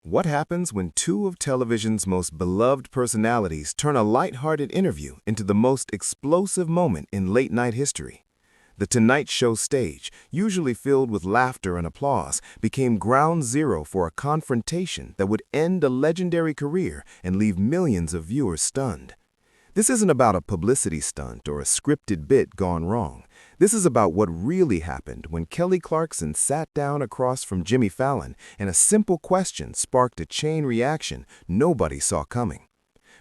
What happens when two of television's most beloved personalities turn a lighthearted interview into the most explosive moment in late-night history? The Tonight Show stage, usually filled with laughter and applause, became ground zero for a confrontation that would end a legendary career and leave millions of viewers stunned. This isn't about a publicity stunt or a scripted bit gone wrong. This is about what really happened when Kelly Clarkson sat down across from Jimmy Fallon and a simple question sparked a chain reaction nobody saw coming.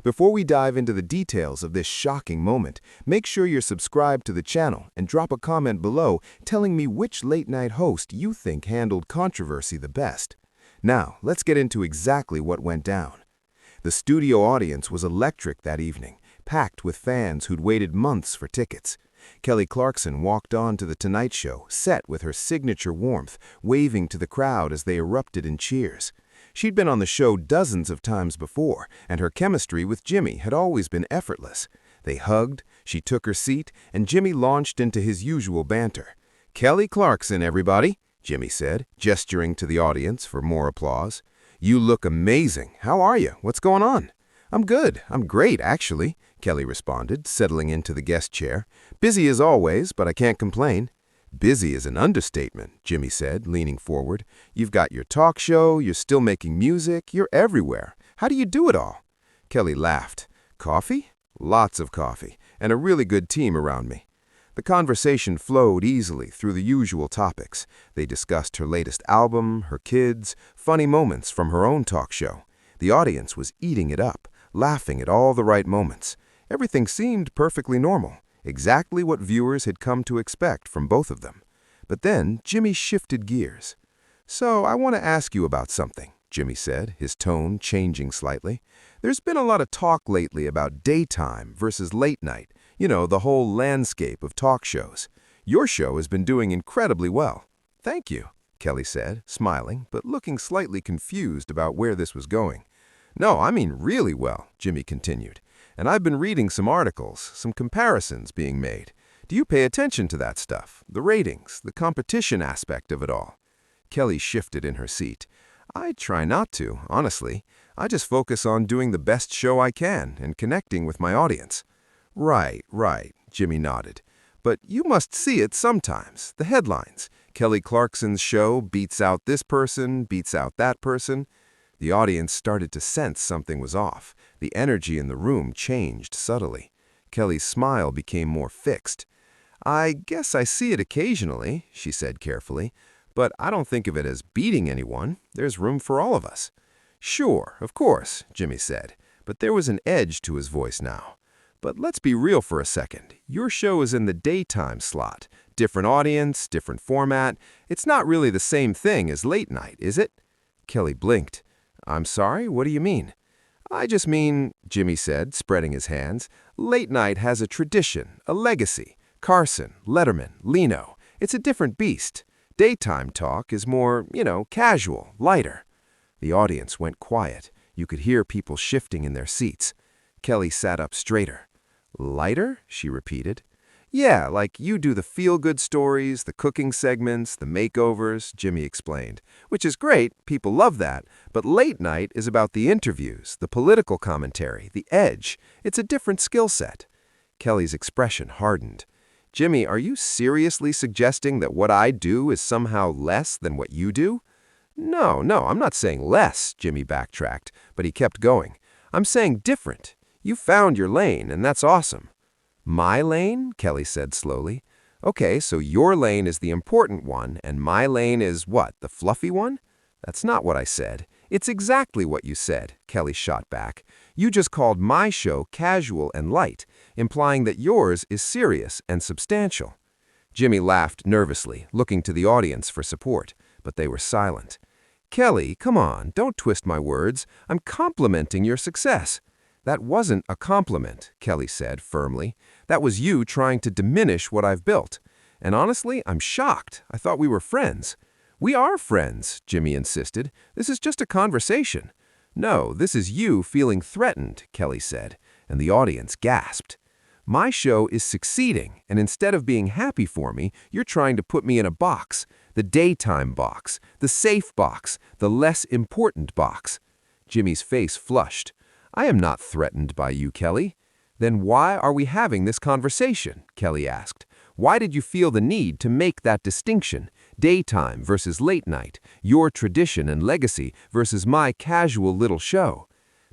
Before we dive into the details of this shocking moment, make sure you're subscribed to the channel and drop a comment below telling me which late-night host you think handled controversy the best. Now, let's get into exactly what went down. The studio audience was electric that evening, packed with fans who'd waited months for tickets. Kelly Clarkson walked on to The Tonight Show, set with her signature warmth, waving to the crowd as they erupted in cheers. She'd been on the show dozens of times before, and her chemistry with Jimmy had always been effortless. They hugged, she took her seat, and Jimmy launched into his usual banter. "Kelly Clarkson, everybody," Jimmy said, gesturing to the audience for more applause. "You look amazing. How are you? What's going on?" "I'm good. I'm great, actually," Kelly responded, settling into the guest chair. "Busy as always, but I can't complain." "Busy is an understatement," Jimmy said, leaning forward. "You've got your talk show, you're still making music, you're everywhere. How do you do it all?" Kelly laughed. "Coffee? Lots of coffee, and a really good team around me." The conversation flowed easily through the usual topics. They discussed her latest album, her kids, funny moments from her own talk show. The audience was eating it up, laughing at all the right moments. Everything seemed perfectly normal, exactly what viewers had come to expect from both of them. But then Jimmy shifted gears. "So I want to ask you about something," Jimmy said, his tone changing slightly. "There's been a lot of talk lately about daytime versus late night, the whole landscape of talk shows. Your show has been doing incredibly well." "Thank you," Kelly said, smiling, but looking slightly confused about where this was going. "No, I mean really well," Jimmy continued. "And I've been reading some articles, some comparisons being made. Do you pay attention to that stuff? The ratings, the competition aspect of it all?" Kelly shifted in her seat. "I try not to, honestly. I just focus on doing the best show I can and connecting with my audience." Right, Jimmy nodded. "But you must see it sometimes, the headlines. Kelly Clarkson's show beats out this person, beats out that person." The audience started to sense something was off. The energy in the room changed subtly. Kelly's smile became more fixed. "I guess I see it occasionally," she said carefully, "but I don't think of it as beating anyone. There's room for all of us." "Sure, of course," Jimmy said, but there was an edge to his voice now. "But let's be real for a second. Your show is in the daytime slot. Different audience, different format. It's not really the same thing as late night, is it?" Kelly blinked. "I'm sorry, what do you mean?" "I just mean," Jimmy said, spreading his hands, "late night has a tradition, a legacy. Carson, Letterman, Leno. It's a different beast. Daytime talk is more, casual, lighter." The audience went quiet. You could hear people shifting in their seats. Kelly sat up straighter. "Lighter?" she repeated. "Yeah, like you do the feel-good stories, the cooking segments, the makeovers," Jimmy explained. "Which is great, people love that, but late night is about the interviews, the political commentary, the edge. It's a different skill set." Kelly's expression hardened. "Jimmy, are you seriously suggesting that what I do is somehow less than what you do?" No, I'm not saying less," Jimmy backtracked, but he kept going. "I'm saying different. You found your lane, and that's awesome." "My lane?" Kelly said slowly. "Okay, so your lane is the important one, and my lane is what, the fluffy one?" "That's not what I said." "It's exactly what you said," Kelly shot back. "You just called my show casual and light, implying that yours is serious and substantial." Jimmy laughed nervously, looking to the audience for support, but they were silent. "Kelly, come on, don't twist my words. I'm complimenting your success." "That wasn't a compliment," Kelly said firmly. "That was you trying to diminish what I've built. And honestly, I'm shocked. I thought we were friends." "We are friends," Jimmy insisted. "This is just a conversation." "No, this is you feeling threatened," Kelly said, and the audience gasped. My show is succeeding, and instead of being happy for me, you're trying to put me in a box. The daytime box, the safe box, the less important box." Jimmy's face flushed. "I am not threatened by you, Kelly." "Then why are we having this conversation?" Kelly asked. "Why did you feel the need to make that distinction? Daytime versus late night, your tradition and legacy versus my casual little show."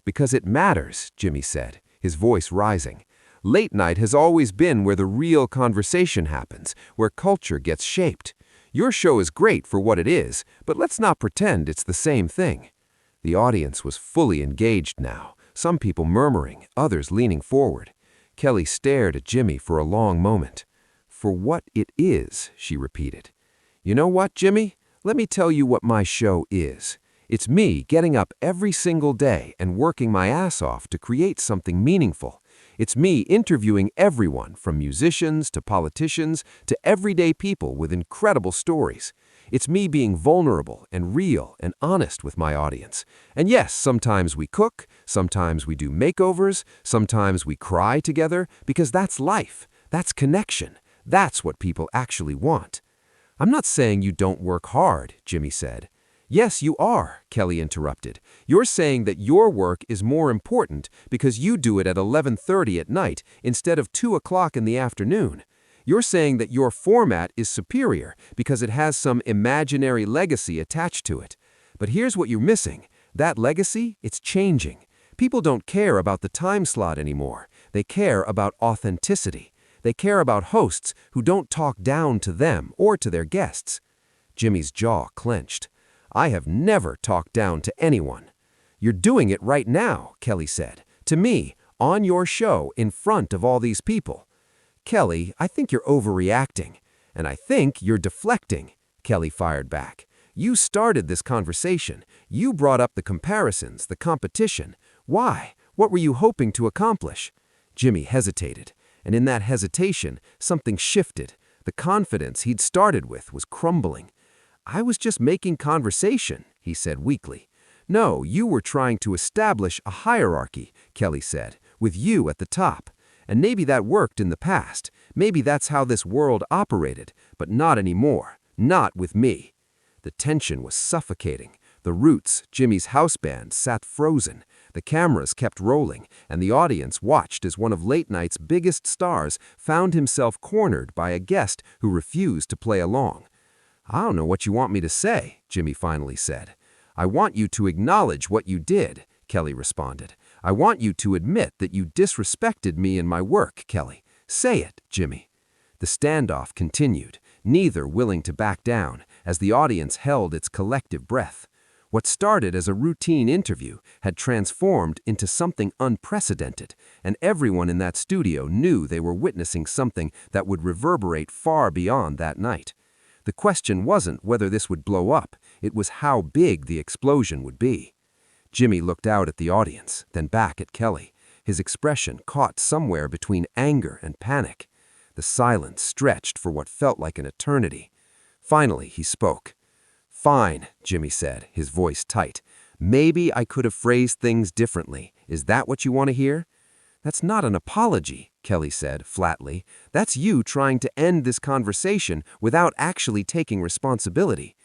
"Because it matters," Jimmy said, his voice rising. "Late night has always been where the real conversation happens, where culture gets shaped. Your show is great for what it is, but let's not pretend it's the same thing." The audience was fully engaged now, some people murmuring, others leaning forward. Kelly stared at Jimmy for a long moment. "For what it is," she repeated. "You know what, Jimmy? Let me tell you what my show is. It's me getting up every single day and working my ass off to create something meaningful. It's me interviewing everyone from musicians to politicians to everyday people with incredible stories. It's me being vulnerable and real and honest with my audience. And yes, sometimes we cook, sometimes we do makeovers, sometimes we cry together, because that's life, that's connection, that's what people actually want." "I'm not saying you don't work hard," Jimmy said. "Yes, you are," Kelly interrupted. "You're saying that your work is more important because you do it at 11:30 at night instead of 2 o'clock in the afternoon. You're saying that your format is superior because it has some imaginary legacy attached to it. But here's what you're missing. That legacy, it's changing. People don't care about the time slot anymore. They care about authenticity. They care about hosts who don't talk down to them or to their guests." Jimmy's jaw clenched. "I have never talked down to anyone." "You're doing it right now," Kelly said. "To me, on your show, in front of all these people." "Kelly, I think you're overreacting. And I think you're deflecting," Kelly fired back. "You started this conversation. You brought up the comparisons, the competition. Why? What were you hoping to accomplish?" Jimmy hesitated. And in that hesitation, something shifted. The confidence he'd started with was crumbling. "I was just making conversation," he said weakly. "No, you were trying to establish a hierarchy," Kelly said, "with you at the top. And maybe that worked in the past. Maybe that's how this world operated, but not anymore. Not with me." The tension was suffocating. The Roots, Jimmy's house band, sat frozen. The cameras kept rolling, and the audience watched as one of late night's biggest stars found himself cornered by a guest who refused to play along. "I don't know what you want me to say," Jimmy finally said. "I want you to acknowledge what you did," Kelly responded. "I want you to admit that you disrespected me and my work, Kelly. Say it, Jimmy." The standoff continued, neither willing to back down, as the audience held its collective breath. What started as a routine interview had transformed into something unprecedented, and everyone in that studio knew they were witnessing something that would reverberate far beyond that night. The question wasn't whether this would blow up, it was how big the explosion would be. Jimmy looked out at the audience, then back at Kelly, his expression caught somewhere between anger and panic. The silence stretched for what felt like an eternity. Finally, he spoke. "Fine," Jimmy said, his voice tight. "Maybe I could have phrased things differently. Is that what you want to hear?" "That's not an apology," Kelly said flatly. "That's you trying to end this conversation without actually taking responsibility."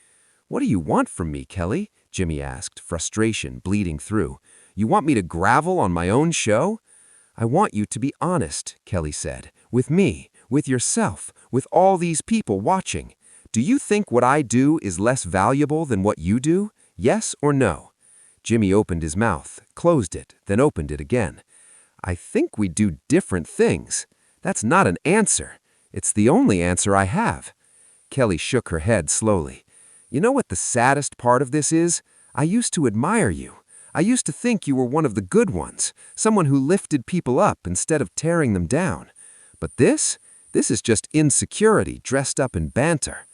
"What do you want from me, Kelly?" Jimmy asked, frustration bleeding through. "You want me to gravel on my own show?" "I want you to be honest," Kelly said. "With me, with yourself, with all these people watching. Do you think what I do is less valuable than what you do? Yes or no?" Jimmy opened his mouth, closed it, then opened it again. "I think we do different things." "That's not an answer. It's the only answer I have." Kelly shook her head slowly. "You know what the saddest part of this is? I used to admire you. I used to think you were one of the good ones, someone who lifted people up instead of tearing them down. But this is just insecurity dressed up in banter."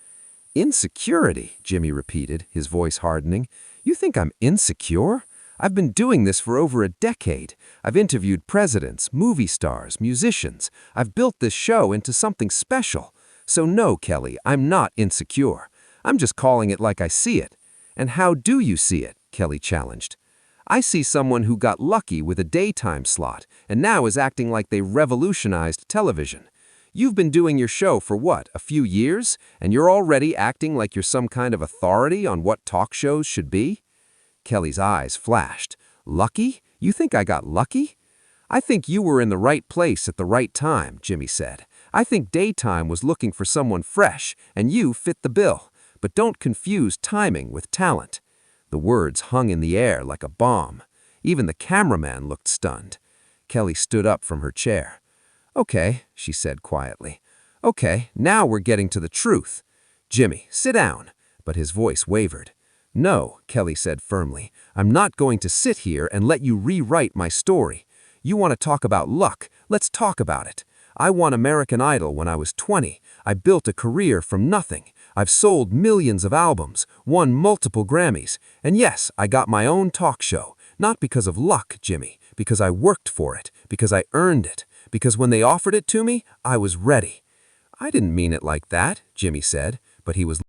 "Insecurity," Jimmy repeated, his voice hardening. "You think I'm insecure? I've been doing this for over a decade. I've interviewed presidents, movie stars, musicians. I've built this show into something special. So no, Kelly, I'm not insecure. I'm just calling it like I see it." "And how do you see it?" Kelly challenged. I see someone who got lucky with a daytime slot and now is acting like they revolutionized television. You've been doing your show for what, a few years, and you're already acting like you're some kind of authority on what talk shows should be? Kelly's eyes flashed. Lucky? You think I got lucky? I think you were in the right place at the right time, Jimmy said. I think daytime was looking for someone fresh, and you fit the bill. But don't confuse timing with talent. The words hung in the air like a bomb. Even the cameraman looked stunned. Kelly stood up from her chair. Okay, she said quietly. Okay, now we're getting to the truth. Jimmy, sit down. But his voice wavered. No, Kelly said firmly. I'm not going to sit here and let you rewrite my story. You want to talk about luck? Let's talk about it. I won American Idol when I was 20. I built a career from nothing. I've sold millions of albums, won multiple Grammys. And yes, I got my own talk show. Not because of luck, Jimmy, because I worked for it, because I earned it, because when they offered it to me, I was ready. I didn't mean it like that, Jimmy said, but he was